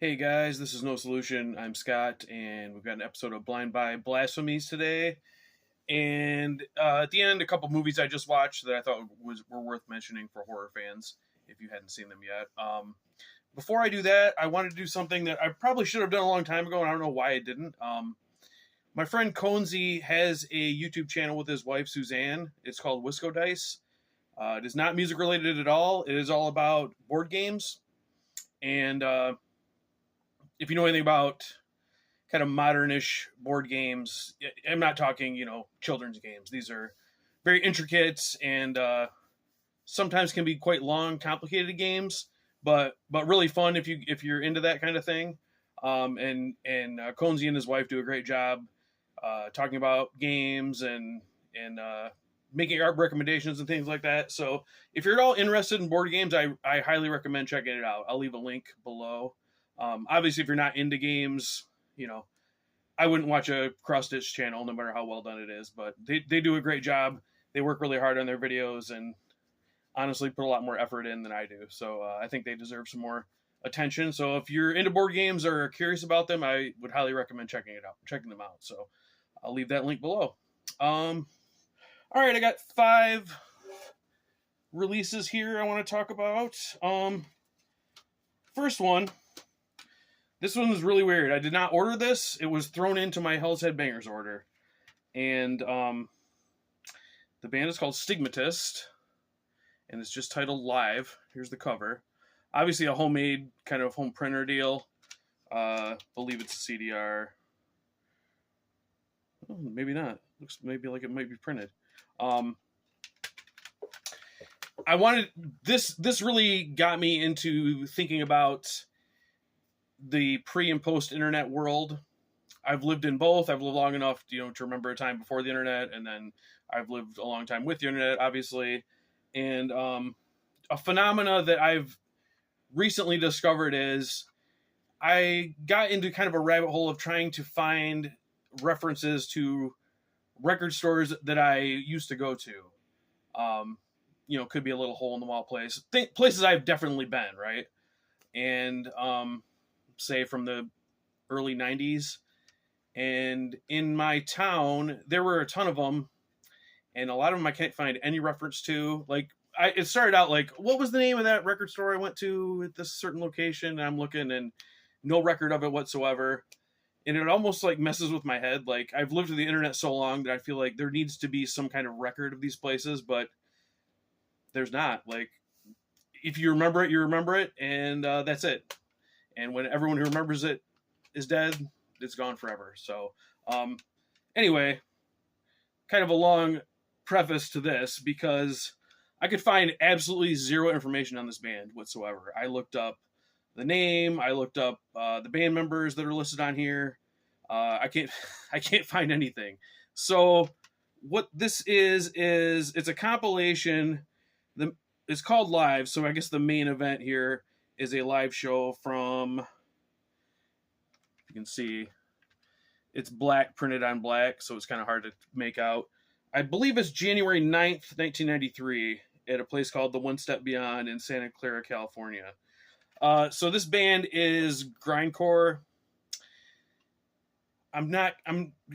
Hey guys, this is No Solution. I'm Scott, and we've got an episode of Blind Buy Blasphemies today. And at the end, a couple movies I just watched that I thought were worth mentioning for horror fans if you hadn't seen them yet. Before I do that, I wanted to do something that I probably should have done a long time ago, and I don't know why I didn't. My friend Conzi has a YouTube channel with his wife Suzanne. It's called Wisco Dice. It is not music related at all. It is all about board games. And if you know anything about kind of modernish board games, I'm not talking, children's games. These are very intricate and sometimes can be quite long, complicated games, but really fun if you're into that kind of thing. And Conzi and his wife do a great job talking about games and making art recommendations and things like that. So if you're at all interested in board games, I highly recommend checking it out. I'll leave a link below. Obviously, if you're not into games, I wouldn't watch a cross-stitch channel no matter how well done it is, but they do a great job. They work really hard on their videos and honestly put a lot more effort in than I do. So I think they deserve some more attention. So if you're into board games or are curious about them, I would highly recommend checking them out. So I'll leave that link below. All right, I got 5 releases here I want to talk about. First one. This one was really weird. I did not order this. It was thrown into my Hell's Head Bangers order. And the band is called Stigmatist. And it's just titled Live. Here's the cover. Obviously a homemade kind of home printer deal. Believe it's a CDR. Oh, maybe not. Looks maybe like it might be printed. I wanted... This really got me into thinking about the pre and post internet world. I've lived in both. I've lived long enough, to remember a time before the internet, and then I've lived a long time with the internet, obviously. And a phenomena that I've recently discovered is I got into kind of a rabbit hole of trying to find references to record stores that I used to go to. Could be a little hole in the wall places I've definitely been, right? And say from the early 90s, and in my town there were a ton of them, and a lot of them I can't find any reference to. Like it started out like, what was the name of that record store I went to at this certain location, and I'm looking and no record of it whatsoever, and it almost like messes with my head. Like I've lived with the internet so long that I feel like there needs to be some kind of record of these places, but there's not. Like if you remember it, you remember it, and that's it. And when everyone who remembers it is dead, it's gone forever. So, anyway, kind of a long preface to this, because I could find absolutely zero information on this band whatsoever. I looked up the name. I looked up the band members that are listed on here. I can't find anything. So what this is it's a compilation. It's called Live. So I guess the main event here is a live show from, you can see, it's black printed on black, so it's kind of hard to make out. I believe it's January 9th, 1993, at a place called The One Step Beyond in Santa Clara, California. So this band is grindcore. I'm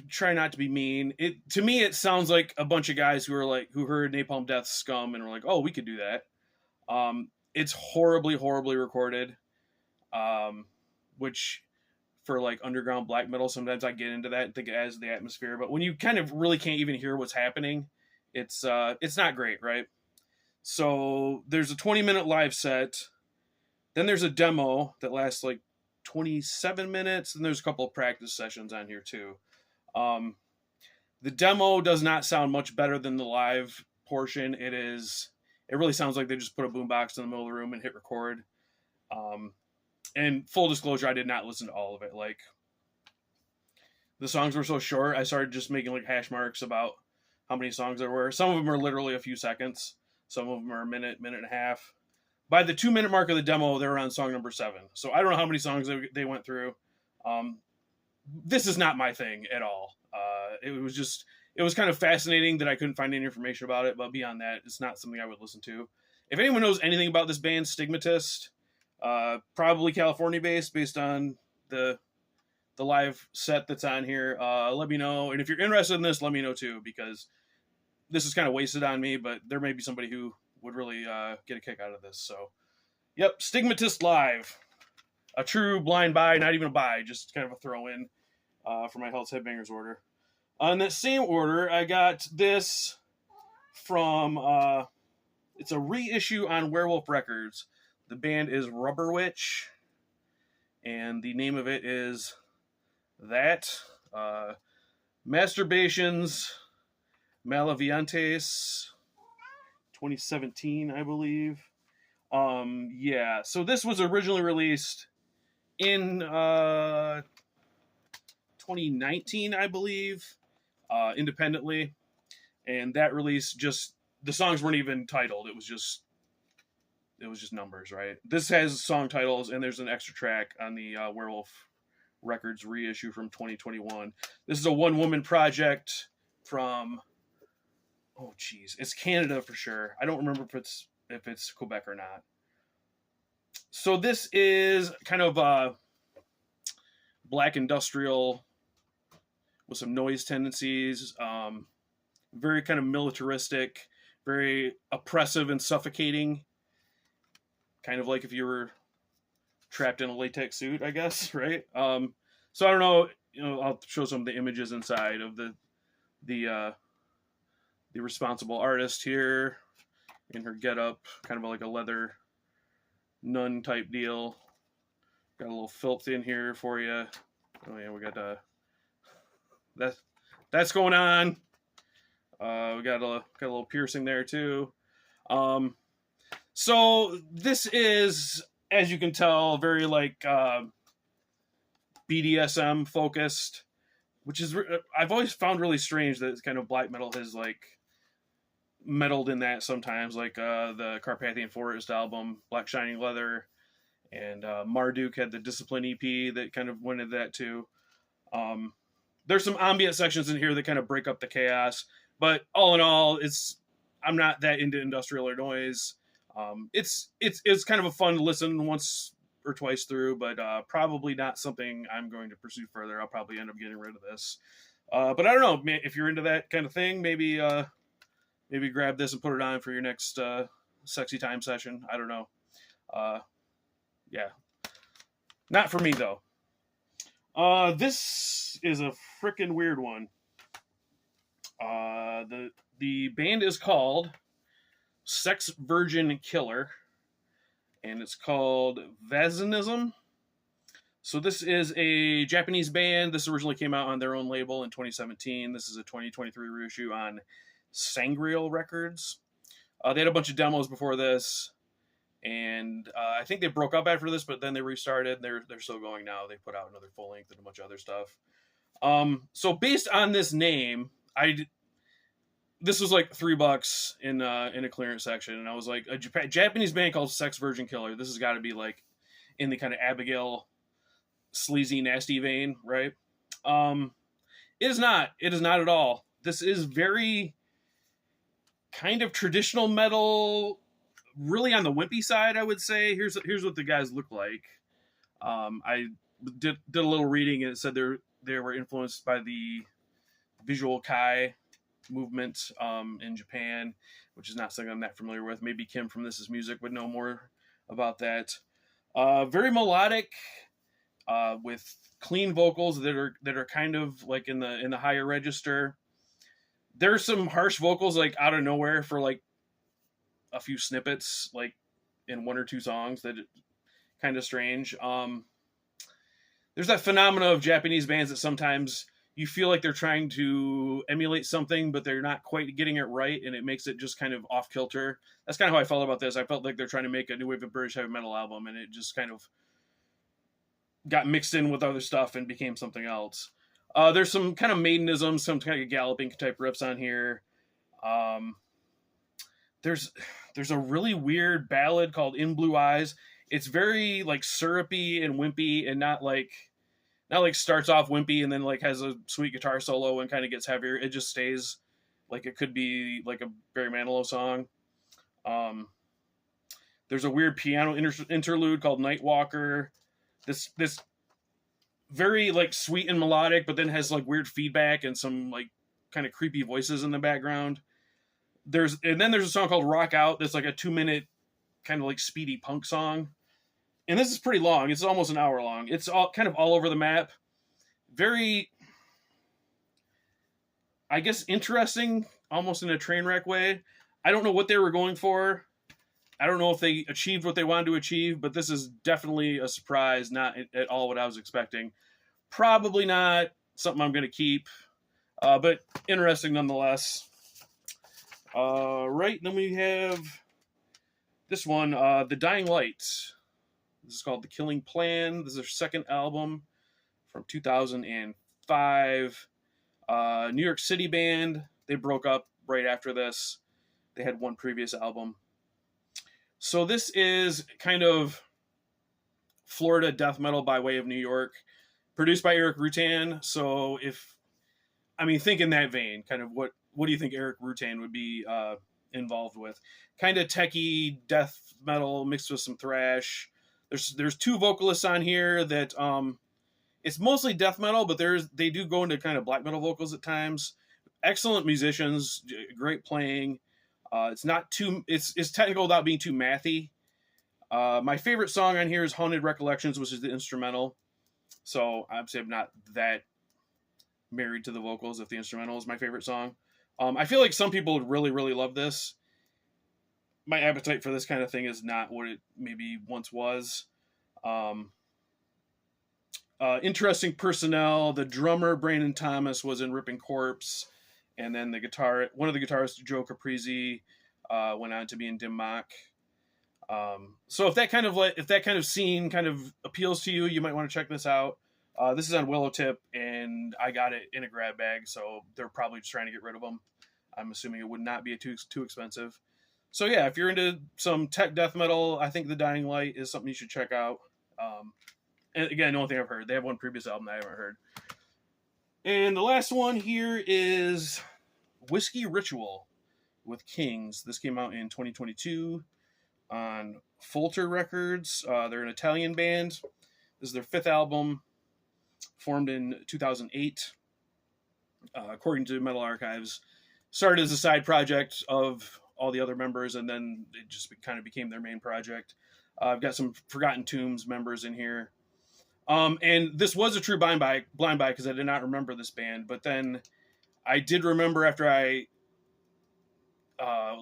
trying not to be mean. To me, it sounds like a bunch of guys who heard Napalm Death's Scum and were like, oh, we could do that. It's horribly, horribly recorded, which for like underground black metal, sometimes I get into that and think it adds the atmosphere. But when you kind of really can't even hear what's happening, it's not great, right? So there's a 20-minute live set. Then there's a demo that lasts like 27 minutes. And there's a couple of practice sessions on here too. The demo does not sound much better than the live portion. It really sounds like they just put a boombox in the middle of the room and hit record. And full disclosure, I did not listen to all of it. Like, the songs were so short, I started just making like hash marks about how many songs there were. Some of them are literally a few seconds. Some of them are a minute and a half. By the 2-minute mark of the demo, they were on song number 7. So I don't know how many songs they went through. This is not my thing at all. It was kind of fascinating that I couldn't find any information about it, but beyond that, it's not something I would listen to. If anyone knows anything about this band, Stigmatist, Probably California based on the live set that's on here. Let me know, and if you're interested in this, let me know too, because this is kind of wasted on me, but there may be somebody who would really get a kick out of this. So, yep, Stigmatist live, a true blind buy, not even a buy, just kind of a throw in for my Hell's Headbangers order. On that same order, I got this from it's a reissue on Werewolf Records. The band is Rubber Witch, and the name of it is that Masturbations Maleviantes 2017, I believe. Yeah, so this was originally released in 2019, I believe, independently, and that release just, the songs weren't even titled. It was just numbers, right? This has song titles, and there's an extra track on the Werewolf Records reissue from 2021. This is a one-woman project from, oh geez, it's Canada for sure. I don't remember if it's Quebec or not. So this is kind of black industrial with some noise tendencies, very kind of militaristic, very oppressive and suffocating, kind of like if you were trapped in a latex suit, I guess, right? So I don't know, I'll show some of the images inside of the responsible artist here in her getup, kind of like a leather nun type deal. Got a little filth in here for you. Oh yeah, we got that's going on. We got a little piercing there too. So this is, as you can tell, very like BDSM focused, which is I've always found really strange that kind of black metal has like meddled in that sometimes, like the Carpathian Forest album, Black Shining Leather, and Marduk had the Discipline EP that kind of went into that too. There's some ambient sections in here that kind of break up the chaos, but all in all, I'm not that into industrial or noise. It's kind of a fun listen once or twice through, but probably not something I'm going to pursue further. I'll probably end up getting rid of this. But I don't know, if you're into that kind of thing, maybe grab this and put it on for your next sexy time session. I don't know. Yeah. Not for me, though. This is a freaking weird one. The band is called Sex Virgin Killer, and it's called Vaginism. So this is a Japanese band. This originally came out on their own label in 2017. This is a 2023 reissue on Sangreal Records. They had a bunch of demos before this, and I think they broke up after this, but then they restarted. They're still going now. They put out another full length and a bunch of other stuff. So based on this name, this was like $3 in a clearance section, and I was like, a Japanese band called Sex Virgin Killer. This has got to be like in the kind of Abigail sleazy nasty vein, right? It is not. It is not at all. This is very kind of traditional metal, really on the wimpy side, I would say. Here's what the guys look like. I did a little reading, and it said they were influenced by the visual kai movement in Japan, which is not something I'm that familiar with. Maybe Kim from This Is Music would know more about that. Very melodic, with clean vocals that are kind of like in the higher register. There's some harsh vocals like out of nowhere for like a few snippets, like in one or two songs, that kind of strange. There's that phenomena of Japanese bands that sometimes you feel like they're trying to emulate something, but they're not quite getting it right, and it makes it just kind of off kilter. That's kind of how I felt about this. I felt like they're trying to make a new wave of British heavy metal album, and it just kind of got mixed in with other stuff and became something else. There's some kind of Maidenism, some kind of galloping type riffs on here. There's a really weird ballad called In Blue Eyes. It's very like syrupy and wimpy, and not like starts off wimpy and then like has a sweet guitar solo and kind of gets heavier. It just stays like it could be like a Barry Manilow song. There's a weird piano interlude called Nightwalker. This very like sweet and melodic, but then has like weird feedback and some like kind of creepy voices in the background. And then there's a song called Rock Out that's like a 2-minute kind of like speedy punk song. And this is pretty long. It's almost an hour long. It's all kind of all over the map. Very, I guess, interesting, almost in a train wreck way. I don't know what they were going for. I don't know if they achieved what they wanted to achieve, but this is definitely a surprise, not at all what I was expecting. Probably not something I'm going to keep, but interesting nonetheless. Right, then we have this one, The Dying Light. This is called The Killing Plan. This is their second album from 2005. New York City band. They broke up right after this. They had one previous album. So this is kind of Florida death metal by way of New York, produced by Eric Rutan. So think in that vein, kind of what do you think Eric Rutan would be involved with? Kind of techie death metal mixed with some thrash. There's two vocalists on here that it's mostly death metal, but they do go into kind of black metal vocals at times. Excellent musicians, great playing. It's not too it's technical without being too mathy. My favorite song on here is Haunted Recollections, which is the instrumental. So obviously I'm not that married to the vocals if the instrumental is my favorite song. I feel like some people would really, really love this. My appetite for this kind of thing is not what it maybe once was. Interesting personnel. The drummer, Brandon Thomas, was in Ripping Corpse. And then one of the guitarists, Joe Caprese, went on to be in Dim Mak. So if that kind of scene kind of appeals to you, you might want to check this out. This is on Willowtip, and I got it in a grab bag, so they're probably just trying to get rid of them. I'm assuming it would not be too expensive. So yeah, if you're into some tech death metal, I think The Dying Light is something you should check out. And again, the only thing I've heard. They have one previous album that I haven't heard. And the last one here is Whiskey Ritual with Kings. This came out in 2022 on Folter Records. They're an Italian band. This is their fifth album, formed in 2008. According to Metal Archives, started as a side project of all the other members, and then it just kind of became their main project. I've got some Forgotten Tombs members in here. And this was a true blind buy because I did not remember this band, but then I did remember after I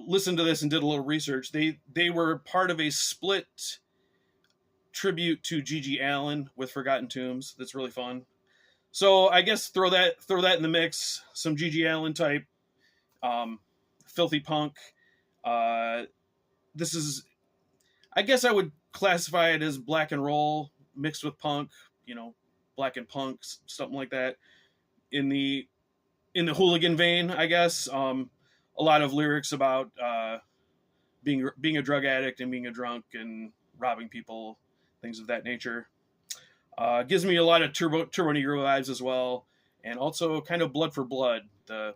listened to this and did a little research, they were part of a split tribute to G.G. Allin with Forgotten Tombs. That's really fun. So I guess throw that in the mix. Some G.G. Allin type, filthy punk. This is, I guess I would classify it as black and roll mixed with punk, black and punk, something like that. In the hooligan vein, I guess. A lot of lyrics about being a drug addict and being a drunk and robbing people, things of that nature. Gives me a lot of Turbo Negro vibes as well, and also kind of Blood for Blood, the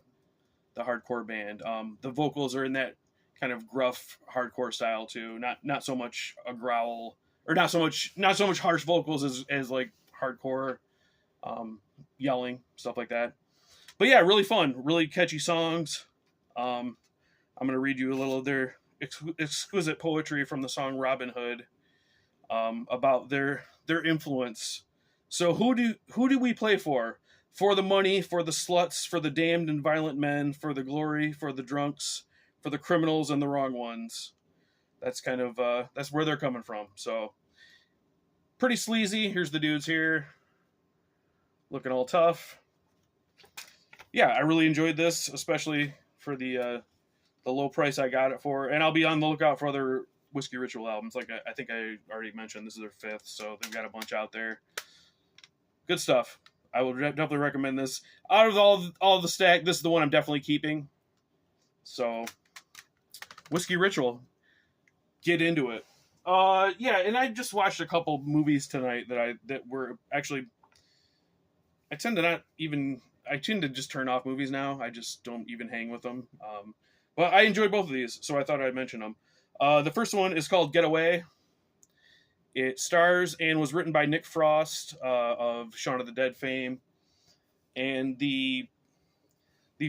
hardcore band. The vocals are in that kind of gruff hardcore style too. Not so much a growl, or not so much harsh vocals as like hardcore yelling, stuff like that. But yeah, really fun, really catchy songs. I'm gonna read you a little of their exquisite poetry from the song Robin Hood, about their influence. So who do we play for? For the money, for the sluts, for the damned and violent men, for the glory, for the drunks, for the criminals and the wrong ones. That's kind of that's where they're coming from. So pretty sleazy. Here's the dudes here, looking all tough. Yeah, I really enjoyed this, especially for the low price I got it for, and I'll be on the lookout for other Whiskey Ritual albums. Like I think I already mentioned, this is their fifth, so they've got a bunch out there. Good stuff. I would definitely recommend this. Out of all the stack, this is the one I'm definitely keeping. So, Whiskey Ritual, get into it. Yeah, and I just watched a couple movies tonight that were actually. I tend to just turn off movies now. I just don't even hang with them. But I enjoyed both of these, so I thought I'd mention them. The first one is called Getaway. It stars and was written by Nick Frost of Shaun of the Dead fame. And the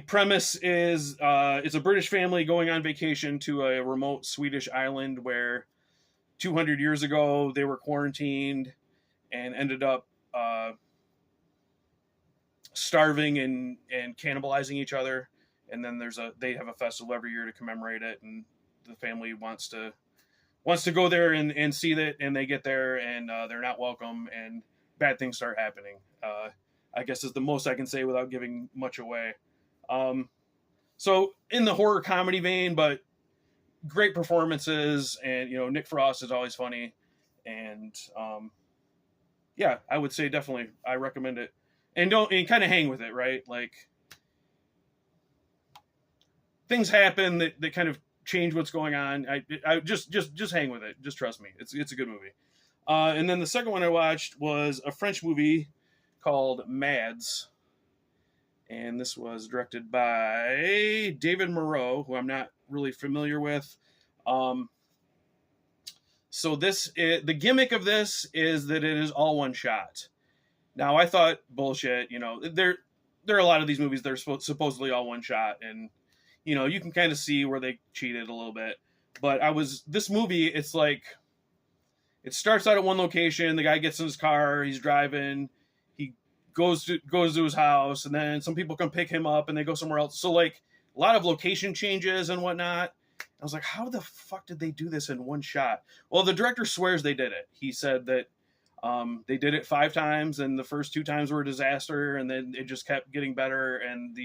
premise is it's a British family going on vacation to a remote Swedish island where 200 years ago they were quarantined and ended up starving and cannibalizing each other. And then they have a festival every year to commemorate it, and the family wants to go there and see that, and they get there and they're not welcome, and bad things start happening. I guess is the most I can say without giving much away. So in the horror comedy vein, but great performances, and Nick Frost is always funny, and yeah, I would say definitely I recommend it, and kind of hang with it, right? Like things happen that kind of change what's going on. I just hang with it. Just trust me. It's a good movie. And then the second one I watched was a French movie called Mads. And this was directed by David Moreau, who I'm not really familiar with. So the gimmick of this is that it is all one shot. Now, I thought, bullshit, there are a lot of these movies that are supposedly all one shot, and you can kind of see where they cheated a little bit. But this movie, it's like, it starts out at one location, the guy gets in his car, he's driving, he goes to his house, and then some people come pick him up and they go somewhere else. So like a lot of location changes and whatnot. I was like, how the fuck did they do this in one shot? Well, the director swears they did it. He said that they did it 5 times, and the first 2 times were a disaster, and then it just kept getting better. And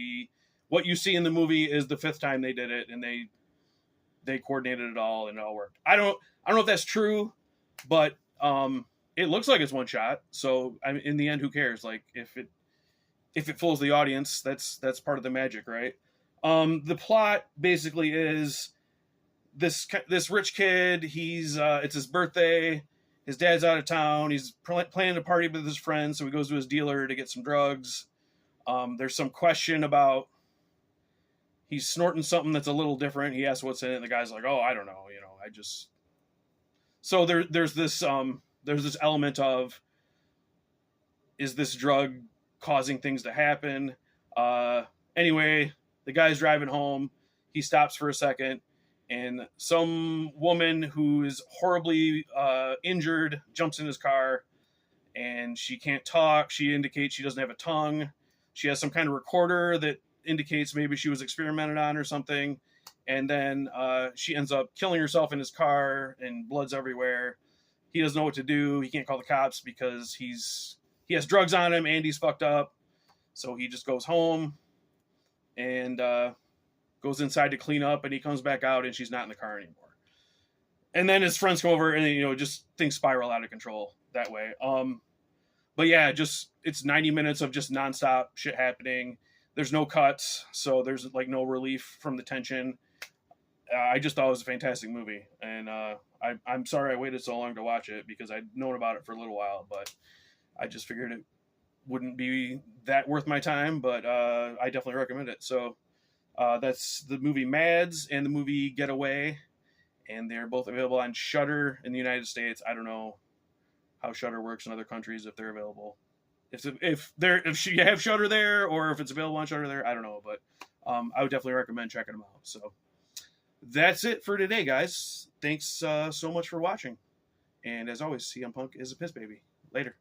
what you see in the movie is the 5th time they did it, and they coordinated it all, and it all worked. I don't know if that's true, but it looks like it's one shot. So in the end, who cares? Like if it fools the audience, that's part of the magic, right? The plot basically is this rich kid. It's his birthday. His dad's out of town. He's planning a party with his friends, so he goes to his dealer to get some drugs. There's some question about he's snorting something that's a little different. He asks what's in it, and the guy's like, "Oh, I don't know. I just." So there's this element of, is this drug causing things to happen? Anyway, the guy's driving home. He stops for a second, and some woman who is horribly injured jumps in his car, and she can't talk. She indicates she doesn't have a tongue. She has some kind of recorder that indicates maybe she was experimented on or something. And then she ends up killing herself in his car, and blood's everywhere. He doesn't know what to do. He can't call the cops because he has drugs on him and he's fucked up. So he just goes home and goes inside to clean up, and he comes back out and she's not in the car anymore. And then his friends come over, and just things spiral out of control that way. But yeah, it's 90 minutes of just nonstop shit happening. There's no cuts, so there's like no relief from the tension. I just thought it was a fantastic movie, and I'm sorry I waited so long to watch it, because I'd known about it for a little while, but I just figured it wouldn't be that worth my time. But I definitely recommend it. So that's the movie Mads and the movie Getaway, and they're both available on Shudder in the United States. I don't know how Shudder works in other countries, if they're available. If you have Shudder there, or if it's available on Shudder there, I don't know, but I would definitely recommend checking them out. So that's it for today, guys. Thanks so much for watching, and as always, CM Punk is a piss baby. Later.